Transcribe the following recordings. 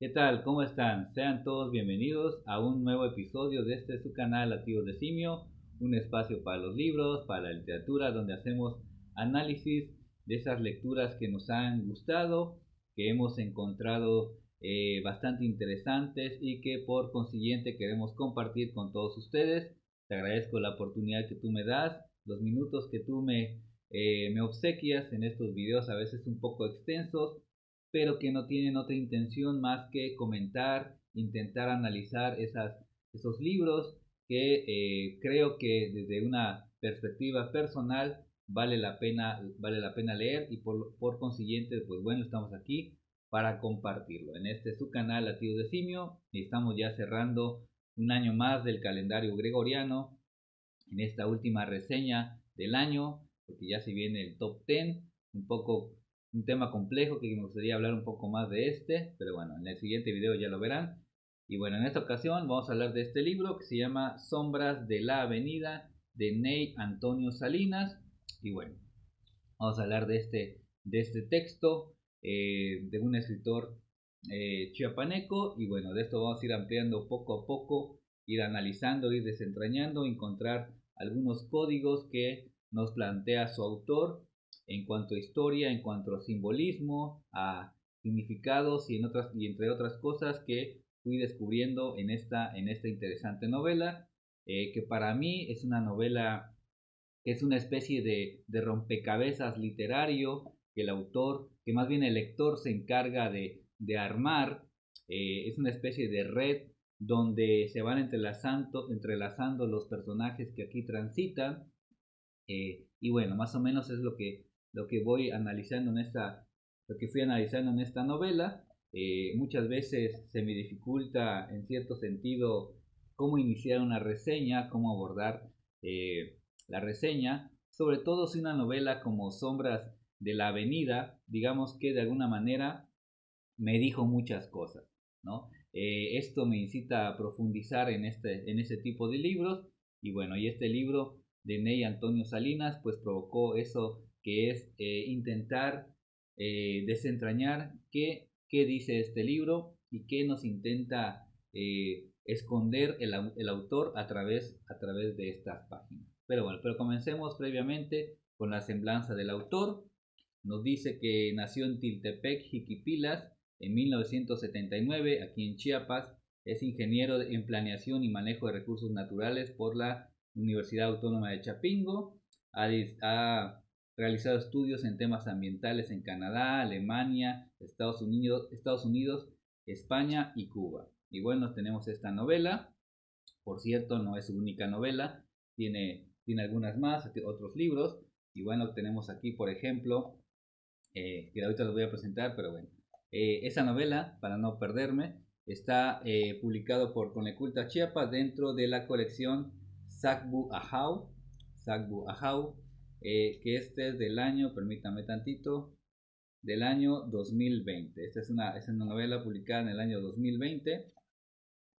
¿Qué tal? ¿Cómo están? Sean todos bienvenidos a un nuevo episodio de este su canal Latidos de Simio, un espacio para los libros, para la literatura, donde hacemos análisis de esas lecturas que nos han gustado, que hemos encontrado bastante interesantes y que por consiguiente queremos compartir con todos ustedes. Te agradezco la oportunidad que tú me das, los minutos que tú me obsequias en estos videos, a veces un poco extensos, pero que no tienen otra intención más que comentar, intentar analizar esos libros que creo que desde una perspectiva personal vale la pena leer y por consiguiente, pues bueno, estamos aquí para compartirlo. En este su canal Latidos de Simio y estamos ya cerrando un año más del calendario gregoriano en esta última reseña del año, porque ya se viene el top 10, un poco un tema complejo que me gustaría hablar un poco más de pero bueno, en el siguiente video ya lo verán. Y bueno, en esta ocasión vamos a hablar de este libro que se llama Sombras de la Avenida de Ney Antonio Salinas. Y bueno, vamos a hablar de este texto de un escritor chiapaneco. Y bueno, de esto vamos a ir ampliando poco a poco, ir analizando, ir desentrañando, encontrar algunos códigos que nos plantea su autor en cuanto a historia, en cuanto a simbolismo, a significados y entre otras cosas que fui descubriendo en esta interesante novela, que para mí es una novela que es una especie de rompecabezas literario que el autor, que más bien el lector se encarga de armar. Es una especie de red donde se van entrelazando los personajes que aquí transitan. Y bueno, más o menos es lo que voy analizando lo que fui analizando en esta novela. Muchas veces se me dificulta en cierto sentido cómo iniciar una reseña, cómo abordar eh, la reseña, sobre todo si una novela como Sombras de la Avenida, digamos que de alguna manera me dijo muchas cosas, ¿no? Esto me incita a profundizar en ese tipo de libros y bueno, y este libro de Ney Antonio Salinas pues provocó eso que es intentar desentrañar qué dice este libro y qué nos intenta esconder el autor a través de estas páginas. Pero bueno, pero comencemos previamente con la semblanza del autor. Nos dice que nació en Tiltepec, Jiquipilas, en 1979, aquí en Chiapas. Es ingeniero en planeación y manejo de recursos naturales por la Universidad Autónoma de Chapingo. Ha realizado estudios en temas ambientales en Canadá, Alemania, Estados Unidos, España y Cuba. Y bueno, tenemos esta novela. Por cierto, no es su única novela, tiene algunas más, otros libros. Y bueno, tenemos aquí, por ejemplo, que ahorita los voy a presentar, pero bueno. Esa novela, para no perderme, está publicado por Coneculta Chiapas dentro de la colección Sacbu Ahau, que este es del año, permítame tantito, del año 2020. Esta es una novela publicada en el año 2020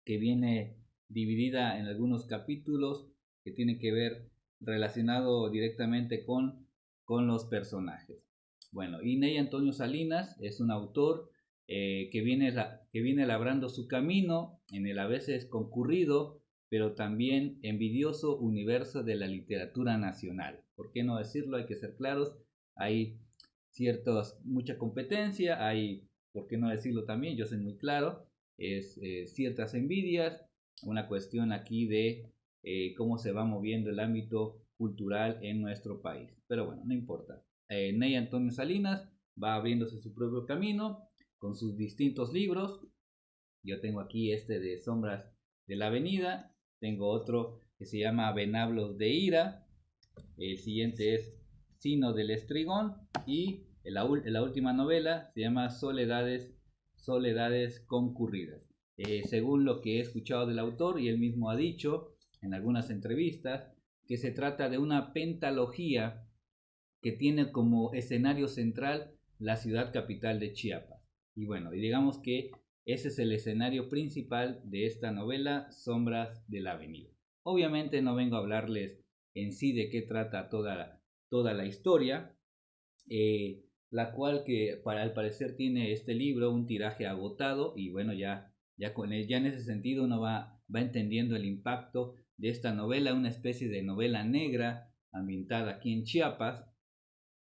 que viene dividida en algunos capítulos que tienen que ver relacionado directamente con los personajes. Bueno, Iney Antonio Salinas es un autor que viene labrando su camino en el a veces concurrido, pero también envidioso universo de la literatura nacional. ¿Por qué no decirlo? Hay que ser claros. Hay mucha competencia, hay, ¿por qué no decirlo también? Yo soy muy claro, es ciertas envidias, una cuestión aquí de cómo se va moviendo el ámbito cultural en nuestro país. Pero bueno, no importa. Ney Antonio Salinas va abriéndose su propio camino con sus distintos libros. Yo tengo aquí este de Sombras de la Avenida, tengo otro que se llama Venablos de Ira, el siguiente es Sino del Estrigón y la última novela se llama Soledades Concurridas. Según lo que he escuchado del autor y él mismo ha dicho en algunas entrevistas, que se trata de una pentalogía que tiene como escenario central la ciudad capital de Chiapas. Y bueno, y digamos que ese es el escenario principal de esta novela, Sombras de la Avenida. Obviamente no vengo a hablarles en sí de qué trata toda la historia. la cual que para al parecer tiene este libro un tiraje agotado y bueno, ya en ese sentido uno va entendiendo el impacto de esta novela, una especie de novela negra ambientada aquí en Chiapas.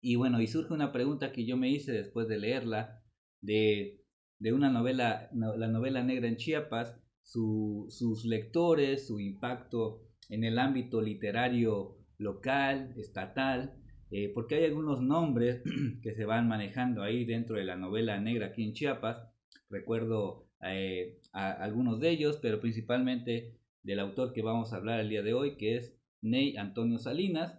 Y bueno, y surge una pregunta que yo me hice después de leerla, de, de una novela, la novela negra en Chiapas, sus lectores, su impacto en el ámbito literario local, estatal, porque hay algunos nombres que se van manejando ahí dentro de la novela negra aquí en Chiapas. Recuerdo a algunos de ellos, pero principalmente del autor que vamos a hablar el día de hoy, que es Ney Antonio Salinas.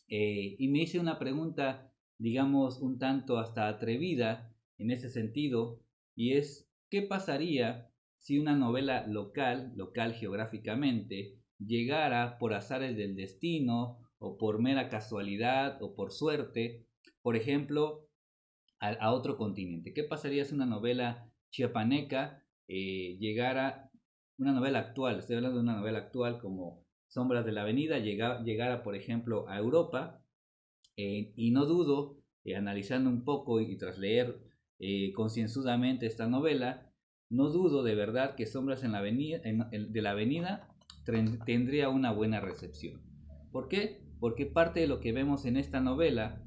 Y me hice una pregunta, digamos, un tanto hasta atrevida en ese sentido, y es, ¿qué pasaría si una novela local geográficamente, llegara por azares del destino o por mera casualidad o por suerte, por ejemplo, a otro continente? ¿Qué pasaría si una novela chiapaneca llegara, una novela actual, estoy hablando de una novela actual como Sombras de la Avenida, llegara, por ejemplo, a Europa? Y no dudo, analizando un poco y tras leer concienzudamente esta novela, no dudo de verdad que Sombras en la avenida, de la Avenida tendría una buena recepción. ¿Por qué? Porque parte de lo que vemos en esta novela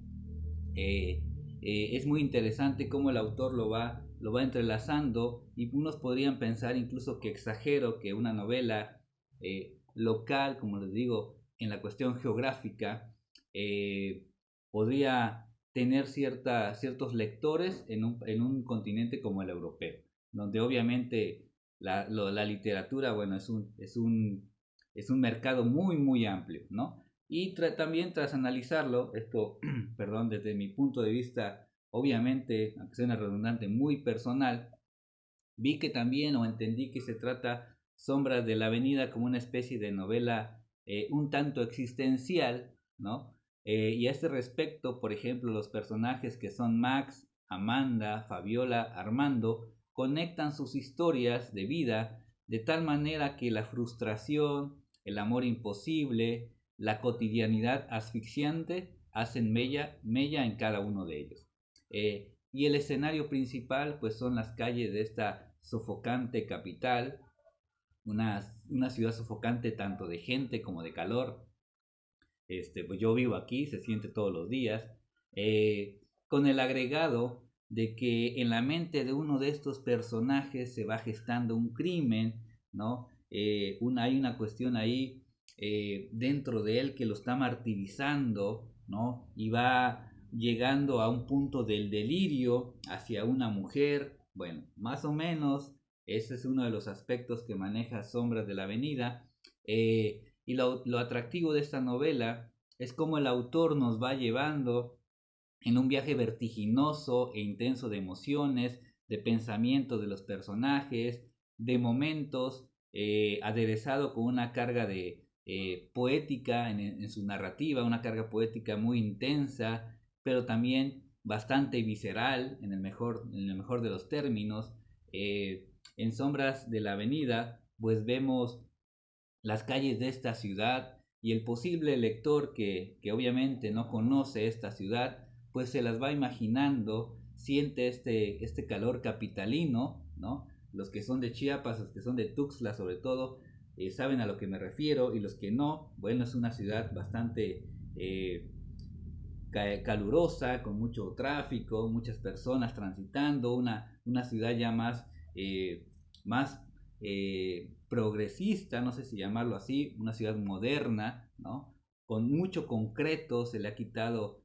eh, es muy interesante cómo el autor lo va entrelazando, y unos podrían pensar incluso que exagero que una novela local, como les digo, en la cuestión geográfica, eh, podría tener ciertos lectores en un continente como el europeo, donde obviamente la literatura, bueno, es un mercado muy, muy amplio, ¿no? Y también tras analizarlo, esto, perdón, desde mi punto de vista, obviamente, aunque sea redundante, muy personal, vi que también o entendí que se trata Sombras de la Avenida como una especie de novela un tanto existencial, ¿no? Y a este respecto, por ejemplo, los personajes que son Max, Amanda, Fabiola, Armando, conectan sus historias de vida de tal manera que la frustración, el amor imposible, la cotidianidad asfixiante hacen mella en cada uno de ellos. Y el escenario principal pues son las calles de esta sofocante capital, una ciudad sofocante tanto de gente como de calor. Pues yo vivo aquí, se siente todos los días, con el agregado de que en la mente de uno de estos personajes se va gestando un crimen, ¿no? Hay una cuestión ahí dentro de él que lo está martirizando, ¿no? Y va llegando a un punto del delirio hacia una mujer. Bueno, más o menos ese es uno de los aspectos que maneja Sombras de la Avenida. Y lo atractivo de esta novela es cómo el autor nos va llevando en un viaje vertiginoso e intenso de emociones, de pensamientos de los personajes, de momentos, aderezado con una carga de poética en su narrativa, una carga poética muy intensa, pero también bastante visceral en el mejor de los términos. En Sombras de la Avenida, pues vemos las calles de esta ciudad, y el posible lector que obviamente no conoce esta ciudad, pues se las va imaginando, siente este calor capitalino, ¿no? Los que son de Chiapas, los que son de Tuxtla sobre todo, saben a lo que me refiero, y los que no, bueno, es una ciudad bastante calurosa, con mucho tráfico, muchas personas transitando, una ciudad ya más progresista, no sé si llamarlo así, una ciudad moderna, ¿no? Con mucho concreto, se le ha quitado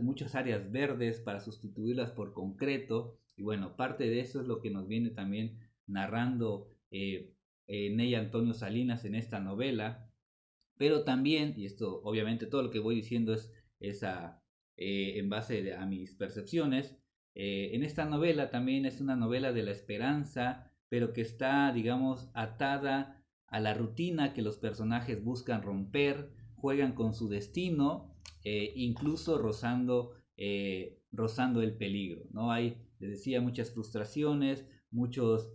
muchas áreas verdes para sustituirlas por concreto, y bueno, parte de eso es lo que nos viene también narrando Ney Antonio Salinas en esta novela. Pero también, y esto obviamente todo lo que voy diciendo es en base a mis percepciones, en esta novela también es una novela de la esperanza, pero que está, digamos, atada a la rutina que los personajes buscan romper, juegan con su destino, incluso rozando el peligro, ¿no? Hay, les decía, muchas frustraciones, muchos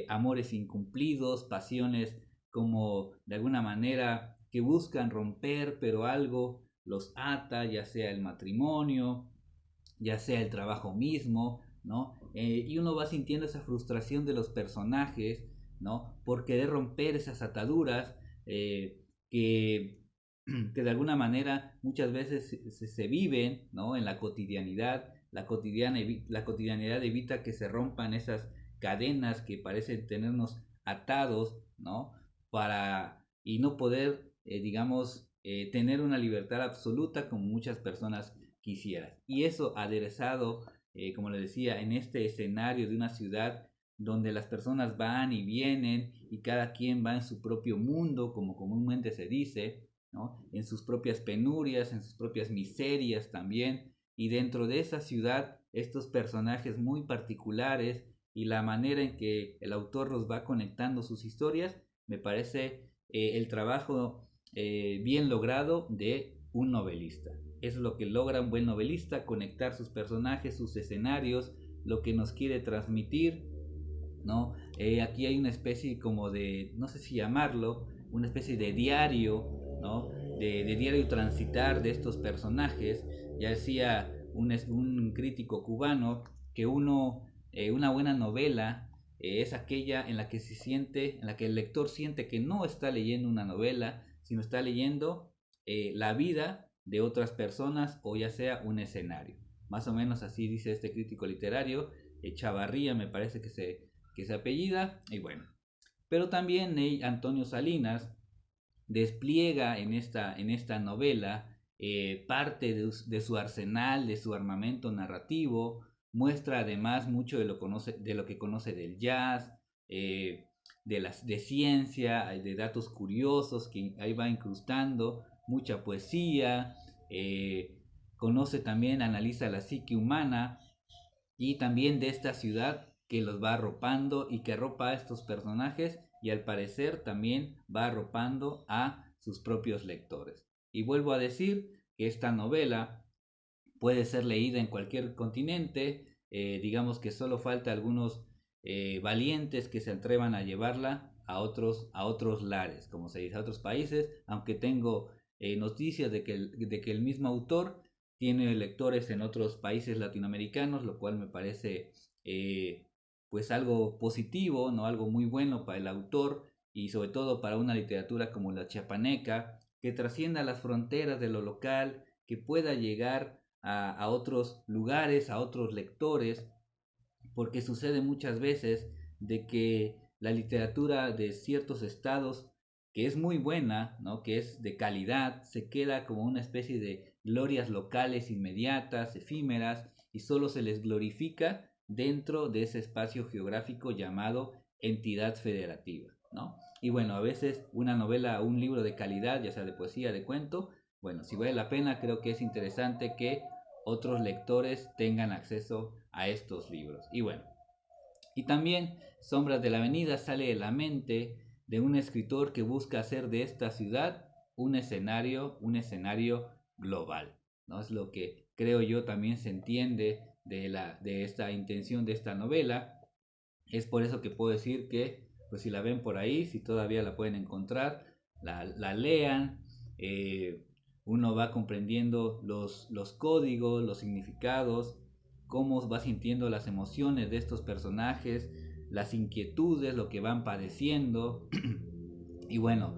amores incumplidos, pasiones como de alguna manera que buscan romper, pero algo los ata, ya sea el matrimonio, ya sea el trabajo mismo, ¿no? Y uno va sintiendo esa frustración de los personajes, ¿no? Por querer romper esas ataduras que, que de alguna manera muchas veces se viven, ¿no? En la cotidianidad. La cotidianidad evita que se rompan esas cadenas que parecen tenernos atados, ¿no? Y no poder, digamos, tener una libertad absoluta como muchas personas quisieran. Y eso aderezado, como les decía, en este escenario de una ciudad donde las personas van y vienen y cada quien va en su propio mundo, como comúnmente se dice, ¿no? En sus propias penurias, en sus propias miserias también. Y dentro de esa ciudad, estos personajes muy particulares y la manera en que el autor los va conectando sus historias, me parece el trabajo bien logrado de un novelista. Es lo que logra un buen novelista, conectar sus personajes, sus escenarios, lo que nos quiere transmitir, ¿no? Aquí hay una especie como de, no sé si llamarlo, una especie de diario, ¿no? De diario transitar de estos personajes. Ya decía un crítico cubano que una buena novela es aquella en la que en la que el lector siente que no está leyendo una novela, sino está leyendo la vida de otras personas o ya sea un escenario. Más o menos así dice este crítico literario, Chavarría me parece que se apellida, y bueno. Pero también Antonio Salinas despliega en esta novela parte de su arsenal, de su armamento narrativo, muestra además mucho de lo que conoce del jazz, de ciencia, de datos curiosos que ahí va incrustando, mucha poesía, conoce también, analiza la psique humana y también de esta ciudad que los va arropando y que arropa a estos personajes y al parecer también va arropando a sus propios lectores. Y vuelvo a decir que esta novela puede ser leída en cualquier continente, digamos que solo falta algunos valientes que se atrevan a llevarla a otros lares, como se dice, a otros países, aunque tengo noticias de que el mismo autor tiene lectores en otros países latinoamericanos, lo cual me parece pues algo positivo, ¿no? Algo muy bueno para el autor y sobre todo para una literatura como la chiapaneca, que trascienda las fronteras de lo local, que pueda llegar a otros lugares, a otros lectores, porque sucede muchas veces de que la literatura de ciertos estados, que es muy buena, ¿no? Que es de calidad, se queda como una especie de glorias locales inmediatas, efímeras, y solo se les glorifica dentro de ese espacio geográfico llamado entidad federativa, ¿no? Y bueno, a veces una novela o un libro de calidad, ya sea de poesía, de cuento, bueno, si vale la pena, creo que es interesante que otros lectores tengan acceso a estos libros. Y bueno, y también Sombras de la Avenida sale de la mente de un escritor que busca hacer de esta ciudad un escenario global, ¿no? Es lo que creo yo también se entiende de esta intención de esta novela. Es por eso que puedo decir que, pues si la ven por ahí, si todavía la pueden encontrar, la lean, uno va comprendiendo los códigos, los significados, cómo va sintiendo las emociones de estos personajes, las inquietudes, lo que van padeciendo. Y bueno,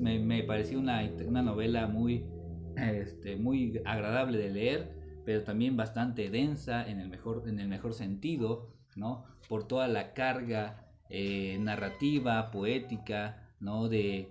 me pareció una novela muy agradable de leer, pero también bastante densa en el mejor sentido, ¿no? Por toda la carga narrativa, poética, ¿no? De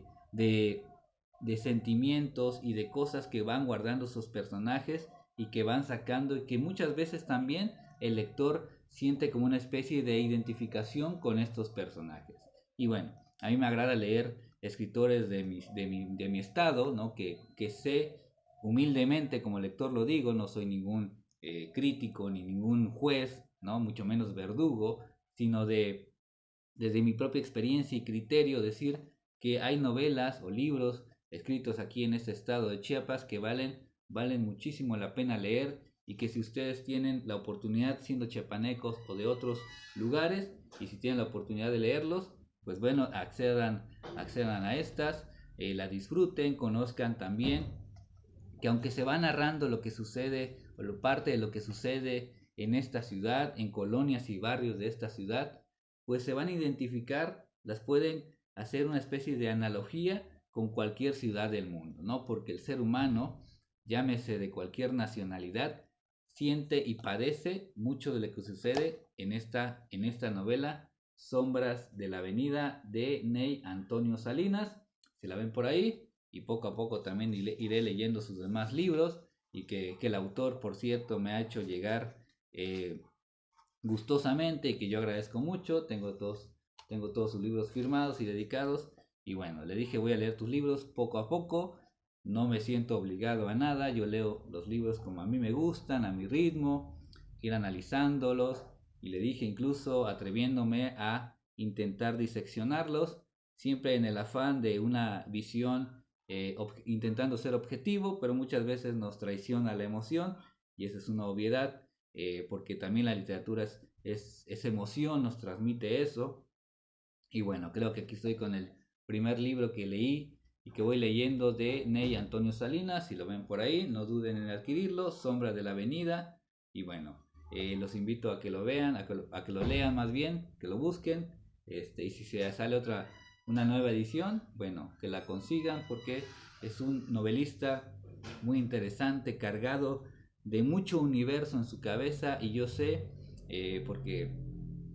sentimientos y de cosas que van guardando sus personajes y que van sacando y que muchas veces también el lector siente como una especie de identificación con estos personajes. Y bueno, a mí me agrada leer escritores de mi estado, ¿no? Que sé humildemente, como lector lo digo, no soy ningún crítico ni ningún juez, ¿no? Mucho menos verdugo, sino desde mi propia experiencia y criterio decir que hay novelas o libros escritos aquí en este estado de Chiapas que valen muchísimo la pena leer y que si ustedes tienen la oportunidad siendo chiapanecos o de otros lugares y si tienen la oportunidad de leerlos, pues bueno, accedan a estas, la disfruten, conozcan también que aunque se va narrando lo que sucede parte de lo que sucede en esta ciudad, en colonias y barrios de esta ciudad, pues se van a identificar, las pueden hacer una especie de analogía con cualquier ciudad del mundo, ¿no? Porque el ser humano, llámese de cualquier nacionalidad, siente y padece mucho de lo que sucede en esta novela Sombras de la Avenida de Ney Antonio Salinas. Se la ven por ahí y poco a poco también iré leyendo sus demás libros y que el autor, por cierto, me ha hecho llegar gustosamente y que yo agradezco mucho. Tengo todos sus libros firmados y dedicados. Y bueno, le dije, voy a leer tus libros poco a poco. No me siento obligado a nada. Yo leo los libros como a mí me gustan, a mi ritmo, ir analizándolos. Y le dije incluso atreviéndome a intentar diseccionarlos, siempre en el afán de una visión, intentando ser objetivo, pero muchas veces nos traiciona la emoción y esa es una obviedad. Porque también la literatura es emoción, nos transmite eso. Y bueno, creo que aquí estoy con el primer libro que leí y que voy leyendo de Ney Antonio Salinas. Si lo ven por ahí, no duden en adquirirlo, Sombras de la Avenida. Y bueno, los invito a que lo vean, a que lo lean más bien, que lo busquen. Y si se sale una nueva edición, bueno, que la consigan porque es un novelista muy interesante, cargado de mucho universo en su cabeza. Y yo sé, porque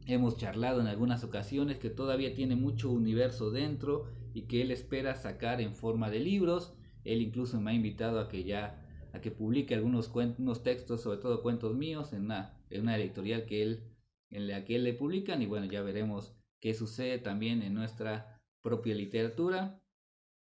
hemos charlado en algunas ocasiones, que todavía tiene mucho universo dentro y que él espera sacar en forma de libros. Él incluso me ha invitado a que publique unos textos, sobre todo cuentos míos, en una editorial en la que él le publican. Y bueno, ya veremos qué sucede también en nuestra propia literatura,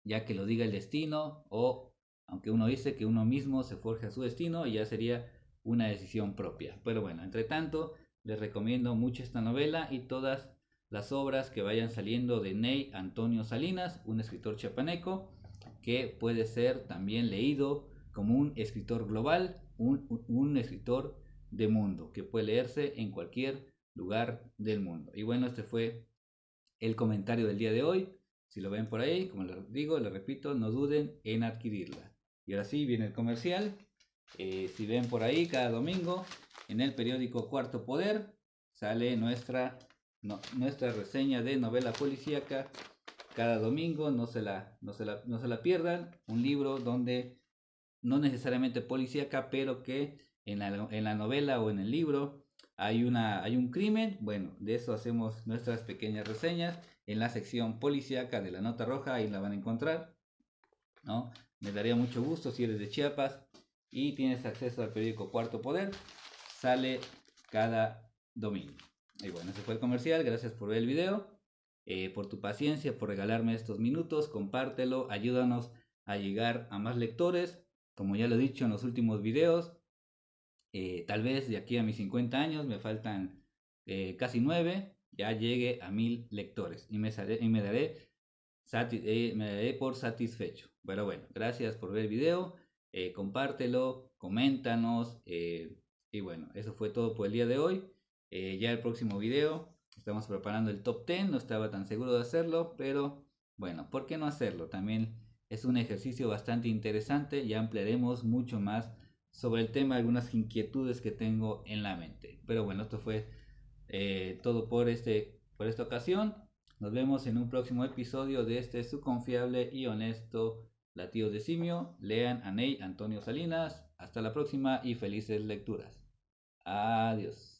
ya que lo diga el destino, o aunque uno dice que uno mismo se forja su destino, y ya sería una decisión propia. Pero bueno, entre tanto, les recomiendo mucho esta novela y todas las obras que vayan saliendo de Ney Antonio Salinas, un escritor chiapaneco que puede ser también leído como un escritor global, un escritor de mundo, que puede leerse en cualquier lugar del mundo. Y bueno, este fue el comentario del día de hoy. Si lo ven por ahí, como les digo, les repito, no duden en adquirirla. Y ahora sí viene el comercial. Si ven por ahí, cada domingo en el periódico Cuarto Poder sale nuestra reseña de novela policíaca. Cada domingo, no se la pierdan. Un libro donde no necesariamente policíaca, pero que en la novela o en el libro hay un crimen. Bueno, de eso hacemos nuestras pequeñas reseñas en la sección policíaca de La Nota Roja. Ahí la van a encontrar, ¿no? Me daría mucho gusto si eres de Chiapas y tienes acceso al periódico Cuarto Poder. Sale cada domingo. Y bueno, ese fue el comercial. Gracias por ver el video, por tu paciencia, por regalarme estos minutos. Compártelo, ayúdanos a llegar a más lectores. Como ya lo he dicho en los últimos videos, tal vez de aquí a mis 50 años, me faltan casi 9, ya llegue a 1000 lectores y me daré por satisfecho. Pero bueno, gracias por ver el video, compártelo, coméntanos, y bueno, eso fue todo por el día de hoy. Ya el próximo video estamos preparando el top 10, no estaba tan seguro de hacerlo, pero bueno, ¿por qué no hacerlo? También es un ejercicio bastante interesante, ya ampliaremos mucho más sobre el tema, algunas inquietudes que tengo en la mente. Pero bueno, esto fue todo por esta ocasión. Nos vemos en un próximo episodio de su confiable y honesto Latido de Simio. Lean a Ney Antonio Salinas. Hasta la próxima y felices lecturas. Adiós.